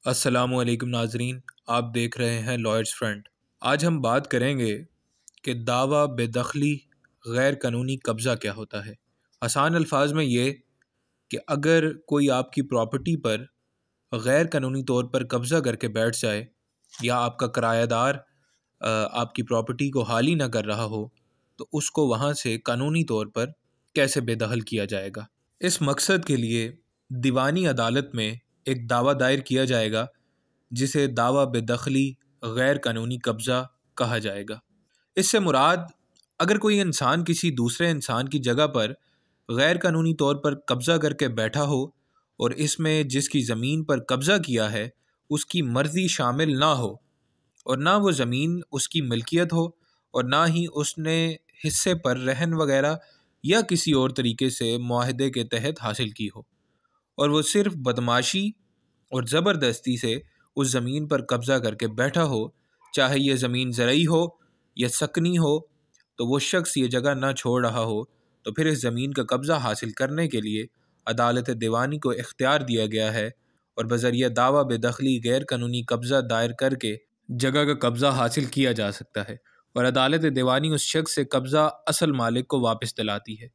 السلام علیکم ناظرین، آپ دیکھ رہے ہیں لائرز فرنٹ۔ آج ہم بات کریں گے کہ دعویٰ بے دخلی غیر قانونی قبضہ کیا ہوتا ہے۔ آسان الفاظ میں یہ کہ اگر کوئی آپ کی پراپرٹی پر غیر قانونی طور پر قبضہ کر کے بیٹھ جائے یا آپ کا کرایہ دار آپ کی پراپرٹی کو حالی نہ کر رہا ہو تو اس کو وہاں سے قانونی طور پر کیسے بے دخل کیا جائے گا۔ اس مقصد کے لیے دیوانی عدالت میں ایک دعویٰ دائر کیا جائے گا جسے دعویٰ بے دخلی غیر قانونی قبضہ کہا جائے گا۔ اس سے مراد اگر کوئی انسان کسی دوسرے انسان کی جگہ پر غیر قانونی طور پر قبضہ کر کے بیٹھا ہو اور اس میں جس کی زمین پر قبضہ کیا ہے اس کی مرضی شامل نہ ہو اور نہ وہ زمین اس کی ملکیت ہو اور نہ ہی اس نے حصے پر رہن وغیرہ یا کسی اور طریقے سے معاہدے کے تحت حاصل کی ہو اور وہ صرف بدمعاشی اور زبردستی سے اس زمین پر قبضہ کر کے بیٹھا ہو، چاہے یہ زمین زرعی ہو یا سکنی ہو، تو وہ شخص یہ جگہ نہ چھوڑ رہا ہو تو پھر اس زمین کا قبضہ حاصل کرنے کے لیے عدالت دیوانی کو اختیار دیا گیا ہے اور بذریعہ دعویٰ بے دخلی غیر قانونی قبضہ دائر کر کے جگہ کا قبضہ حاصل کیا جا سکتا ہے اور عدالت دیوانی اس شخص سے قبضہ اصل مالک کو واپس دلاتی ہے۔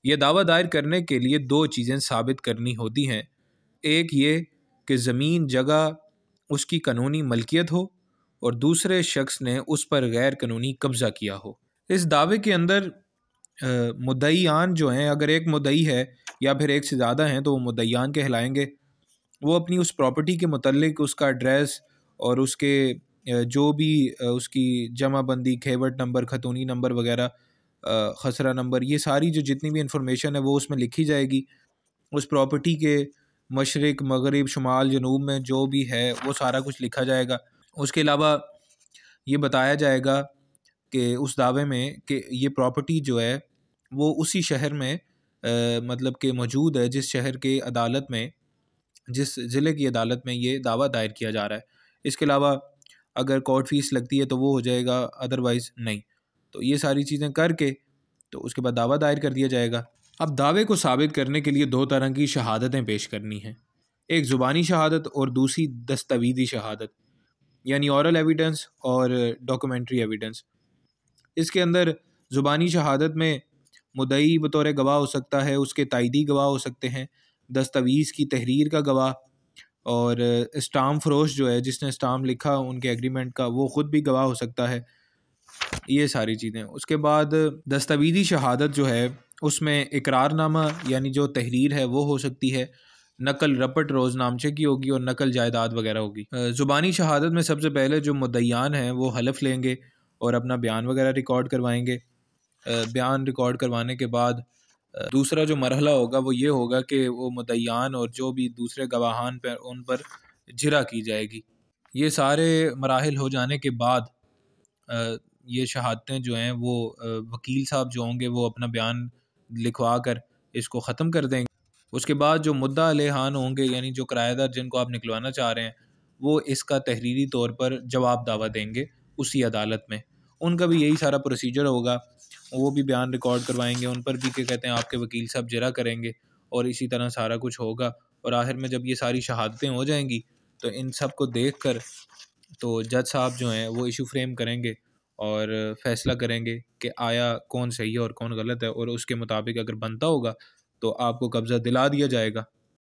یہ دعویٰ دائر کرنے کے لیے دو چیزیں ثابت کرنی ہوتی ہیں، ایک یہ کہ زمین جگہ اس کی قانونی ملکیت ہو اور دوسرے شخص نے اس پر غیر قانونی قبضہ کیا ہو۔ اس دعوے کے اندر مدعیان جو ہیں، اگر ایک مدعی ہے یا پھر ایک سے زیادہ ہیں تو وہ مدعیان کہلائیں گے۔ وہ اپنی اس پراپرٹی کے متعلق اس کا ایڈریس اور اس کے جو بھی اس کی جمع بندی، کھیوٹ نمبر، خطونی نمبر وغیرہ، خسرہ نمبر، یہ ساری جو جتنی بھی انفارمیشن ہے وہ اس میں لکھی جائے گی۔ اس پراپرٹی کے مشرق، مغرب، شمال، جنوب میں جو بھی ہے وہ سارا کچھ لکھا جائے گا۔ اس کے علاوہ یہ بتایا جائے گا کہ اس دعوے میں کہ یہ پراپرٹی جو ہے وہ اسی شہر میں مطلب کہ موجود ہے جس شہر کے عدالت میں، جس ضلع کی عدالت میں یہ دعویٰ دائر کیا جا رہا ہے۔ اس کے علاوہ اگر کورٹ فیس لگتی ہے تو وہ ہو جائے گا، ادروائز نہیں۔ تو یہ ساری چیزیں کر کے تو اس کے بعد دعویٰ دائر کر دیا جائے گا۔ اب دعوے کو ثابت کرنے کے لیے دو طرح کی شہادتیں پیش کرنی ہیں، ایک زبانی شہادت اور دوسری دستاویزی شہادت، یعنی اورل ایویڈنس اور ڈاکومنٹری ایویڈنس۔ اس کے اندر زبانی شہادت میں مدعی بطور گواہ ہو سکتا ہے، اس کے تائیدی گواہ ہو سکتے ہیں، دستاویز کی تحریر کا گواہ، اور اسٹامپ فروش جو ہے جس نے اسٹامپ لکھا ان کے ایگریمنٹ کا وہ خود بھی گواہ ہو سکتا ہے، یہ ساری چیزیں۔ اس کے بعد دستاویزی شہادت جو ہے اس میں اقرار نامہ یعنی جو تحریر ہے وہ ہو سکتی ہے، نقل رپٹ روز نامچے کی ہوگی اور نقل جائیداد وغیرہ ہوگی۔ زبانی شہادت میں سب سے پہلے جو مدعیان ہیں وہ حلف لیں گے اور اپنا بیان وغیرہ ریکارڈ کروائیں گے۔ بیان ریکارڈ کروانے کے بعد دوسرا جو مرحلہ ہوگا وہ یہ ہوگا کہ وہ مدعیان اور جو بھی دوسرے گواہان پر ان پر جرح کی جائے گی۔ یہ سارے مراحل ہو جانے کے بعد یہ شہادتیں جو ہیں وہ وکیل صاحب جو ہوں گے وہ اپنا بیان لکھوا کر اس کو ختم کر دیں گے۔ اس کے بعد جو مدعا علیحان ہوں گے یعنی جو کرایہ دار جن کو آپ نکلوانا چاہ رہے ہیں وہ اس کا تحریری طور پر جواب دعویٰ دیں گے اسی عدالت میں۔ ان کا بھی یہی سارا پروسیجر ہوگا، وہ بھی بیان ریکارڈ کروائیں گے، ان پر بھی کہ کہتے ہیں آپ کے وکیل صاحب جرح کریں گے اور اسی طرح سارا کچھ ہوگا۔ اور آخر میں جب یہ ساری شہادتیں ہو جائیں گی تو ان سب کو دیکھ کر تو جج صاحب جو ہیں وہ ایشو فریم کریں گے اور فیصلہ کریں گے کہ آیا کون صحیح ہے اور کون غلط ہے، اور اس کے مطابق اگر بنتا ہوگا تو آپ کو قبضہ دلا دیا جائے گا۔